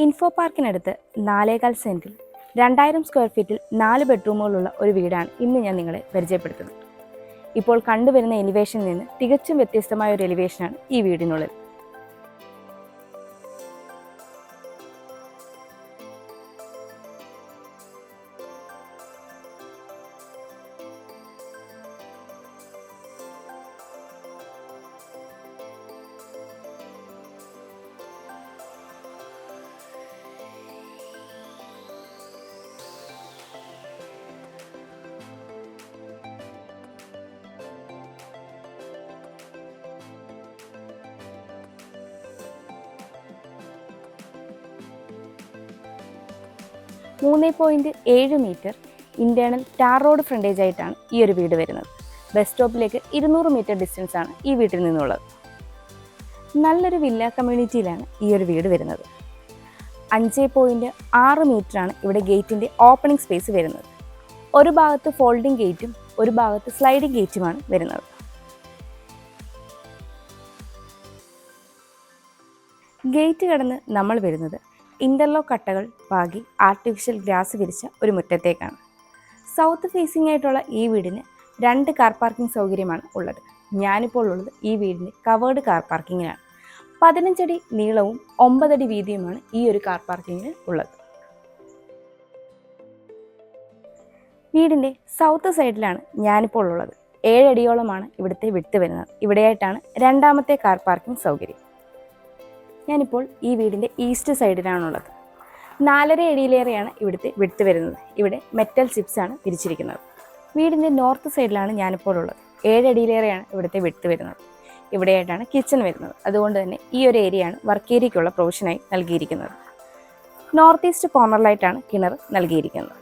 Info പാർക്കിനടുത്ത് 4.25 സെൻറ്റിൽ 2000 square ഫീറ്റിൽ 4 ബെഡ്റൂമുകളുള്ള ഒരു വീടാണ് ഇന്ന് ഞാൻ നിങ്ങളെ പരിചയപ്പെടുത്തുന്നത്. ഇപ്പോൾ കണ്ടുവരുന്ന എലിവേഷനിൽ നിന്ന് തികച്ചും വ്യത്യസ്തമായ ഒരു എലിവേഷനാണ് ഈ വീടിനുള്ളിൽ. .7 ഇന്റേണൽ ടാർ റോഡ് ഫ്രണ്ടേജ് ആയിട്ടാണ് ഈ ഒരു വീട് വരുന്നത്. ബസ് സ്റ്റോപ്പിലേക്ക് 200 മീറ്റർ ഡിസ്റ്റൻസ് ആണ് ഈ വീട്ടിൽ നിന്നുള്ളത്. നല്ലൊരു വില്ല കമ്മ്യൂണിറ്റിയിലാണ് ഈ ഒരു വീട് വരുന്നത്. 5.6 ആണ് ഇവിടെ ഗേറ്റിൻ്റെ ഓപ്പണിംഗ് സ്പേസ് വരുന്നത്. ഒരു ഭാഗത്ത് ഫോൾഡിംഗ് ഗേറ്റും ഒരു ഭാഗത്ത് സ്ലൈഡിംഗ് ഗേറ്റുമാണ് വരുന്നത്. ഗേറ്റ് കടന്ന് നമ്മൾ വരുന്നത് ഇന്റർലോക്ക് കട്ടകൾ പാകി ആർട്ടിഫിഷ്യൽ ഗ്രാസ് വിരിച്ച ഒരു മുറ്റത്തേക്കാണ്. സൗത്ത് ഫേസിംഗ് ആയിട്ടുള്ള ഈ വീടിന് 2 കാർ പാർക്കിംഗ് സൗകര്യമാണ് ഉള്ളത്. ഞാനിപ്പോൾ ഉള്ളത് ഈ വീടിൻ്റെ കവേർഡ് കാർ പാർക്കിങ്ങിലാണ്. 15 അടി നീളവും 9 അടി വീതിയുമാണ് ഈ ഒരു കാർ പാർക്കിങ്ങിന് ഉള്ളത്. വീടിൻ്റെ സൗത്ത് സൈഡിലാണ് ഞാനിപ്പോൾ ഉള്ളത്. 7 അടിയോളമാണ് ഇവിടുത്തെ വിഡ്ത് വരുന്നത്. ഇവിടെയായിട്ടാണ് രണ്ടാമത്തെ കാർ പാർക്കിംഗ് സൗകര്യം. ഞാനിപ്പോൾ ഈ വീടിൻ്റെ ഈസ്റ്റ് സൈഡിലാണുള്ളത്. 4.5 അടിയിലേറെയാണ് ഇവിടുത്തെ വിഡ്ത് വരുന്നത്. ഇവിടെ മെറ്റൽ ചിപ്സാണ് വിരിച്ചിരിക്കുന്നത്. വീടിൻ്റെ നോർത്ത് സൈഡിലാണ് ഞാനിപ്പോൾ ഉള്ളത്. 7 അടിയിലേറെയാണ് ഇവിടുത്തെ വിഡ്ത് വരുന്നത്. ഇവിടെയായിട്ടാണ് കിച്ചൺ വരുന്നത്. അതുകൊണ്ട് തന്നെ ഈ ഒരു ഏരിയയാണ് വർക്ക് ഏരിയയ്ക്കുള്ള പ്രൊവിഷനായി നൽകിയിരിക്കുന്നത്. നോർത്ത് ഈസ്റ്റ് കോർണറിലായിട്ടാണ് കിണർ നൽകിയിരിക്കുന്നത്.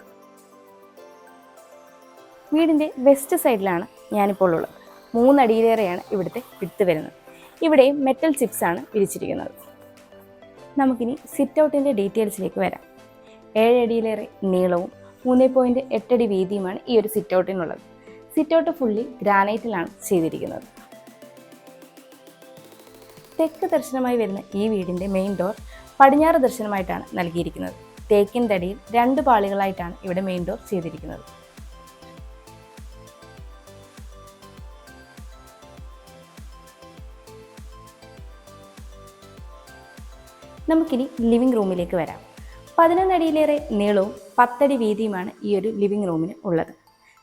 വീടിൻ്റെ വെസ്റ്റ് സൈഡിലാണ് ഞാനിപ്പോൾ ഉള്ളത്. 3 അടിയിലേറെയാണ് ഇവിടുത്തെ വിഡ്ത് വരുന്നത്. ഇവിടെ മെറ്റൽ ചിപ്സാണ് വിരിച്ചിരിക്കുന്നത്. നമുക്കിനി സിറ്റ് ഔട്ടിൻ്റെ ഡീറ്റെയിൽസിലേക്ക് വരാം. 7 അടിയിലേറെ നീളവും 3.8 അടി വീതിയുമാണ് ഈ ഒരു സിറ്റ് ഔട്ടിനുള്ളത്. സിറ്റ് ഔട്ട് ഫുള്ളി ഗ്രാനൈറ്റിലാണ് ചെയ്തിരിക്കുന്നത്. തെക്ക് ദർശനമായി വരുന്ന ഈ വീടിൻ്റെ മെയിൻ ഡോർ പടിഞ്ഞാറ് ദർശനമായിട്ടാണ് നൽകിയിരിക്കുന്നത്. തേക്കിൻ തടിയിൽ 2 പാളികളായിട്ടാണ് ഇവിടെ മെയിൻ ഡോർ ചെയ്തിരിക്കുന്നത്. നമുക്കിനി ലിവിംഗ് റൂമിലേക്ക് വരാം. 11 അടിയിലേറെ നീളവും 10 അടി വീതിയുമാണ് ഈ ഒരു ലിവിംഗ് റൂമിന് ഉള്ളത്.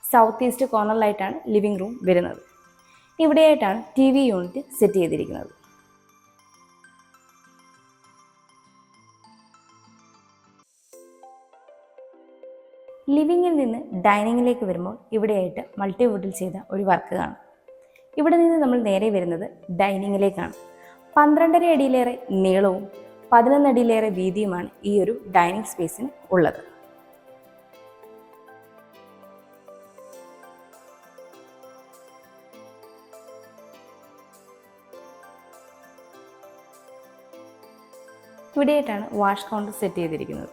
സൗത്ത് ഈസ്റ്റ് കോർണറിലായിട്ടാണ് ലിവിംഗ് റൂം വരുന്നത്. ഇവിടെയായിട്ടാണ് TV യൂണിറ്റ് സെറ്റ് ചെയ്തിരിക്കുന്നത്. ലിവിങ്ങിൽ നിന്ന് ഡൈനിങ്ങിലേക്ക് വരുമ്പോൾ ഇവിടെയായിട്ട് മൾട്ടിവുഡിൽ ചെയ്ത ഒരു വർക്ക് കാണാം. ഇവിടെ നിന്ന് നമ്മൾ നേരെ വരുന്നത് ഡൈനിങ്ങിലേക്കാണ്. 12.5 അടിയിലേറെ നീളവും 11 അടിയിലേറെ വീതിയുമാണ് ഈ ഒരു ഡൈനിങ് സ്പേസിന് ഉള്ളത്. ഇവിടെയായിട്ടാണ് വാഷ് കൗണ്ടർ സെറ്റ് ചെയ്തിരിക്കുന്നത്.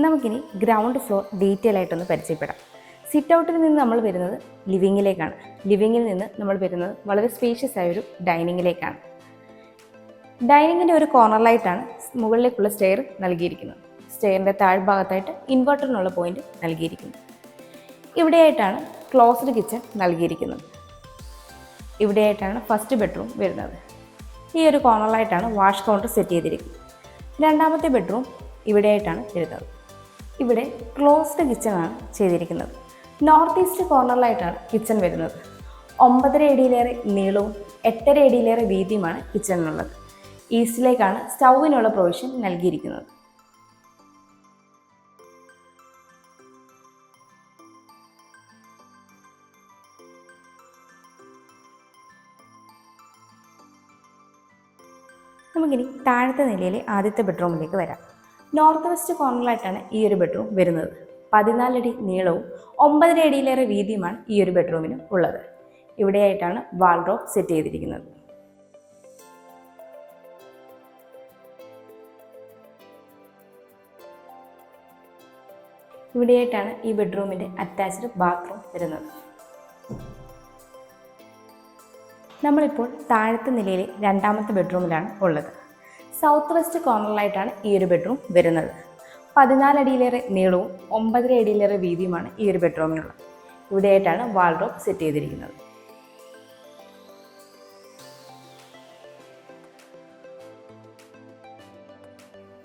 നമുക്കിനി ഗ്രൗണ്ട് ഫ്ലോർ ഡീറ്റെയിൽ ആയിട്ടൊന്ന് പരിചയപ്പെടാം. സിറ്റ് ഔട്ടിൽ നിന്ന് നമ്മൾ വരുന്നത് ലിവിങ്ങിലേക്കാണ്. ലിവിങ്ങിൽ നിന്ന് നമ്മൾ വരുന്നത് വളരെ സ്പേഷ്യസ് ആയൊരു ഡൈനിങ്ങിലേക്കാണ്. ഡൈനിങ്ങിൻ്റെ ഒരു കോർണറിലായിട്ടാണ് മുകളിലേക്കുള്ള സ്റ്റെയർ നൽകിയിരിക്കുന്നത്. സ്റ്റെയറിൻ്റെ താഴ്ഭാഗത്തായിട്ട് ഇൻവെർട്ടറിനുള്ള പോയിന്റ് നൽകിയിരിക്കുന്നു. ഇവിടെയായിട്ടാണ് ക്ലോസ്ഡ് കിച്ചൺ നൽകിയിരിക്കുന്നത്. ഇവിടെയായിട്ടാണ് ഫസ്റ്റ് ബെഡ്റൂം വരുന്നത്. ഈ ഒരു കോർണറിലായിട്ടാണ് വാഷ് കൗണ്ടർ സെറ്റ് ചെയ്തിരിക്കുന്നത്. രണ്ടാമത്തെ ബെഡ്റൂം ഇവിടെയായിട്ടാണ് വരുന്നത്. ഇവിടെ ക്ലോസ്ഡ് കിച്ചണാണ് ചെയ്തിരിക്കുന്നത്. നോർത്ത് ഈസ്റ്റ് കോർണറിലായിട്ടാണ് കിച്ചൺ വരുന്നത്. 9.5 അടിയിലേറെ നീളവും 8.5 അടിയിലേറെ വീതിയുമാണ് കിച്ചണിനുള്ളത്. ഈസ്റ്റിലേക്കാണ് സ്റ്റൗവിനുള്ള പ്രൊവിഷൻ നൽകിയിരിക്കുന്നത്. നമുക്കിനി താഴത്തെ നിലയിലെ ആദ്യത്തെ ബെഡ്റൂമിലേക്ക് വരാം. നോർത്ത് വെസ്റ്റ് കോർണറിലായിട്ടാണ് ഈ ഒരു ബെഡ്റൂം വരുന്നത്. 14 അടി നീളവും 9.5 അടിയിലേറെ വീതിയുമാണ് ഈ ഒരു ബെഡ്റൂമിന് ഉള്ളത്. ഇവിടെയായിട്ടാണ് വാൾഡ്രോബ് സെറ്റ് ചെയ്തിരിക്കുന്നത്. ഇവിടെയായിട്ടാണ് ഈ ബെഡ്റൂമിൻ്റെ അറ്റാച്ച്ഡ് ബാത്റൂം വരുന്നത്. നമ്മളിപ്പോൾ താഴത്തെ നിലയിലെ രണ്ടാമത്തെ ബെഡ്റൂമിലാണ് ഉള്ളത്. സൗത്ത് വെസ്റ്റ് കോർണറിലായിട്ടാണ് ഈ ഒരു ബെഡ്റൂം വരുന്നത്. 14 അടിയിലേറെ നീളവും 9.5 അടിയിലേറെ വീതിയുമാണ് ഈ ഒരു ബെഡ്റൂമിനുള്ളത്. ഇവിടെയായിട്ടാണ് വാൾഡ്രോബ് സെറ്റ് ചെയ്തിരിക്കുന്നത്.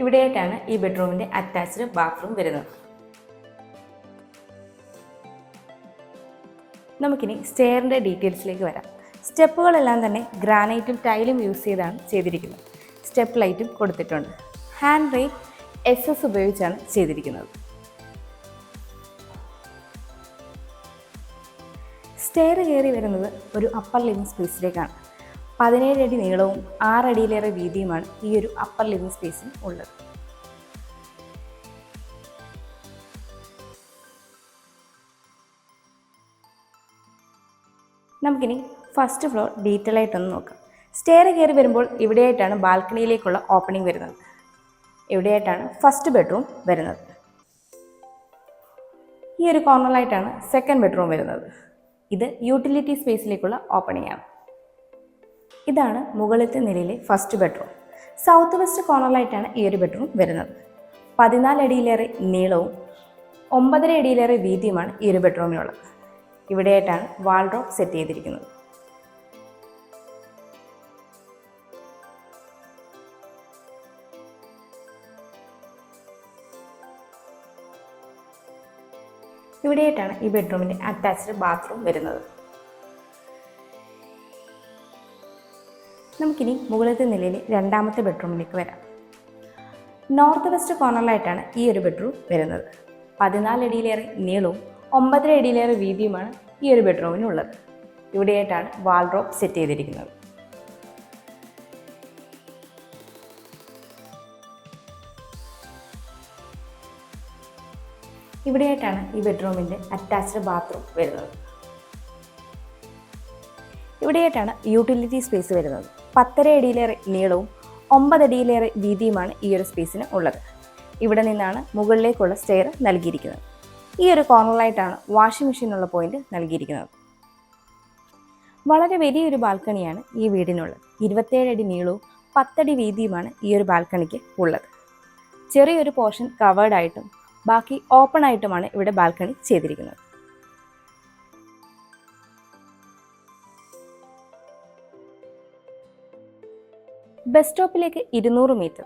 ഇവിടെയായിട്ടാണ് ഈ ബെഡ്റൂമിൻ്റെ അറ്റാച്ച്ഡ് ബാത്റൂം വരുന്നത്. നമുക്കിനി സ്റ്റെയറിൻ്റെ ഡീറ്റെയിൽസിലേക്ക് വരാം. സ്റ്റെപ്പുകളെല്ലാം തന്നെ ഗ്രാനൈറ്റും ടൈലും യൂസ് ചെയ്താണ് ചെയ്തിരിക്കുന്നത്. സ്റ്റെപ്പ് ലൈറ്റും കൊടുത്തിട്ടുണ്ട്. ഹാൻഡ് റെയിൽ SS ഉപയോഗിച്ചാണ് ചെയ്തിരിക്കുന്നത്. സ്റ്റെയർ കയറി വരുന്നത് ഒരു അപ്പർ ലിവിംഗ് സ്പേസിലേക്കാണ്. 17 അടി നീളവും 6 അടിയിലേറെ വീതിയുമാണ് ഈ ഒരു അപ്പർ ലിവിംഗ് സ്പേസിന് ഉള്ളത്. നമുക്കിനി ഫസ്റ്റ് ഫ്ലോർ ഡീറ്റെയിൽ ആയിട്ടൊന്ന് നോക്കാം. സ്റ്റെയർ കയറി വരുമ്പോൾ ഇവിടെയായിട്ടാണ് ബാൽക്കണിയിലേക്കുള്ള ഓപ്പണിംഗ് വരുന്നത്. ഇവിടെയായിട്ടാണ് ഫസ്റ്റ് ബെഡ്റൂം വരുന്നത്. ഈ ഒരു കോർണറിലായിട്ടാണ് സെക്കൻഡ് ബെഡ്റൂം വരുന്നത്. ഇത് യൂട്ടിലിറ്റി സ്പേസിലേക്കുള്ള ഓപ്പണിംഗ് ആണ്. ഇതാണ് മുകളിലത്തെ നിലയിലെ ഫസ്റ്റ് ബെഡ്റൂം. സൗത്ത് വെസ്റ്റ് കോർണറിലായിട്ടാണ് ഈ ഒരു ബെഡ്റൂം വരുന്നത്. 14 അടിയിലേറെ നീളവും 9.5 അടിയിലേറെ വീതിയുമാണ് ഈ ഒരു ബെഡ്റൂമിനുള്ളത്. ഇവിടെയായിട്ടാണ് വാൾഡ്രോബ് സെറ്റ് ചെയ്തിരിക്കുന്നത്. ഇവിടെയായിട്ടാണ് ഈ ബെഡ്റൂമിൻ്റെ അറ്റാച്ച്ഡ് ബാത്റൂം വരുന്നത്. നമുക്കിനി മുകളിലത്തെ നിലയിൽ രണ്ടാമത്തെ ബെഡ്റൂമിലേക്ക് വരാം. നോർത്ത് വെസ്റ്റ് കോർണറിലായിട്ടാണ് ഈ ഒരു ബെഡ്റൂം വരുന്നത്. 14 അടിയിലേറെ നീളവും 9.5 അടിയിലേറെ വീതിയുമാണ് ഈ ഒരു ബെഡ്റൂമിനുള്ളത്. ഇവിടെയായിട്ടാണ് വാൾഡ്രോബ് സെറ്റ് ചെയ്തിരിക്കുന്നത്. ഇവിടെയായിട്ടാണ് ഈ ബെഡ്റൂമിൻ്റെ അറ്റാച്ച്ഡ് ബാത്റൂം വരുന്നത്. ഇവിടെയായിട്ടാണ് യൂട്ടിലിറ്റി സ്പേസ് വരുന്നത്. 10.5 അടിയിലേറെ നീളവും 9 അടിയിലേറെ വീതിയുമാണ് ഈ ഒരു സ്പേസിന് ഉള്ളത്. ഇവിടെ നിന്നാണ് മുകളിലേക്കുള്ള സ്റ്റെയർ നൽകിയിരിക്കുന്നത്. ഈ ഒരു കോർണറിലായിട്ടാണ് വാഷിംഗ് മെഷീനുള്ള പോയിന്റ് നൽകിയിരിക്കുന്നത്. വളരെ വലിയൊരു ബാൽക്കണിയാണ് ഈ വീടിനുള്ളത്. 27 അടി നീളവും 10 അടി വീതിയുമാണ് ഈ ഒരു ബാൽക്കണിക്ക് ഉള്ളത്. ചെറിയൊരു പോർഷൻ കവേർഡ് ആയിട്ടും ബാക്കി ഓപ്പൺ ആയിട്ടുമാണ് ഇവിടെ ബാൽക്കണി ചെയ്തിരിക്കുന്നത്. ബസ് സ്റ്റോപ്പിലേക്ക് 200 മീറ്റർ,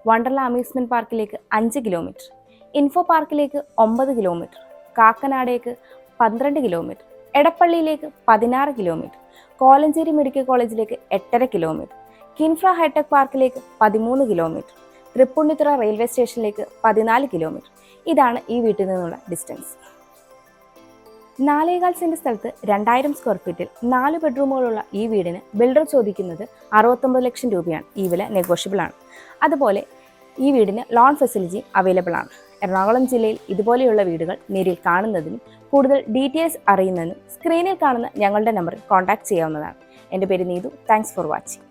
വണ്ടർല അമ്യൂസ്മെൻറ്റ് പാർക്കിലേക്ക് 5 കിലോമീറ്റർ, ഇൻഫോ പാർക്കിലേക്ക് 9 കിലോമീറ്റർ, കാക്കനാടേക്ക് 12 കിലോമീറ്റർ, എടപ്പള്ളിയിലേക്ക് 16 കിലോമീറ്റർ, കോലഞ്ചേരി മെഡിക്കൽ കോളേജിലേക്ക് 8.5 കിലോമീറ്റർ, കിൻഫ്ര ഹൈടെക് പാർക്കിലേക്ക് 13 കിലോമീറ്റർ, തൃപ്പൂണിത്തുറ റെയിൽവേ സ്റ്റേഷനിലേക്ക് 14 കിലോമീറ്റർ. ഇതാണ് ഈ വീട്ടിൽ നിന്നുള്ള ഡിസ്റ്റൻസ്. 4.25 സെൻറ്റ് സ്ഥലത്ത് 2000 സ്ക്വയർ ഫീറ്റിൽ 4 ബെഡ്റൂമുകളുള്ള ഈ വീടിന് ബിൽഡർ ചോദിക്കുന്നത് 69 ലക്ഷം രൂപയാണ്. ഈ വില നെഗോഷ്യബിൾ ആണ്. അതുപോലെ ഈ വീടിന് ലോൺ ഫെസിലിറ്റി അവൈലബിൾ ആണ്. എറണാകുളം ജില്ലയിൽ ഇതുപോലെയുള്ള വീടുകൾ നേരിൽ കാണുന്നതിനും കൂടുതൽ ഡീറ്റെയിൽസ് അറിയുന്നതിനും സ്ക്രീനിൽ കാണുന്ന ഞങ്ങളുടെ നമ്പറിൽ കോൺടാക്ട് ചെയ്യാവുന്നതാണ്. എൻ്റെ പേര് നീതു. Thanks for watching.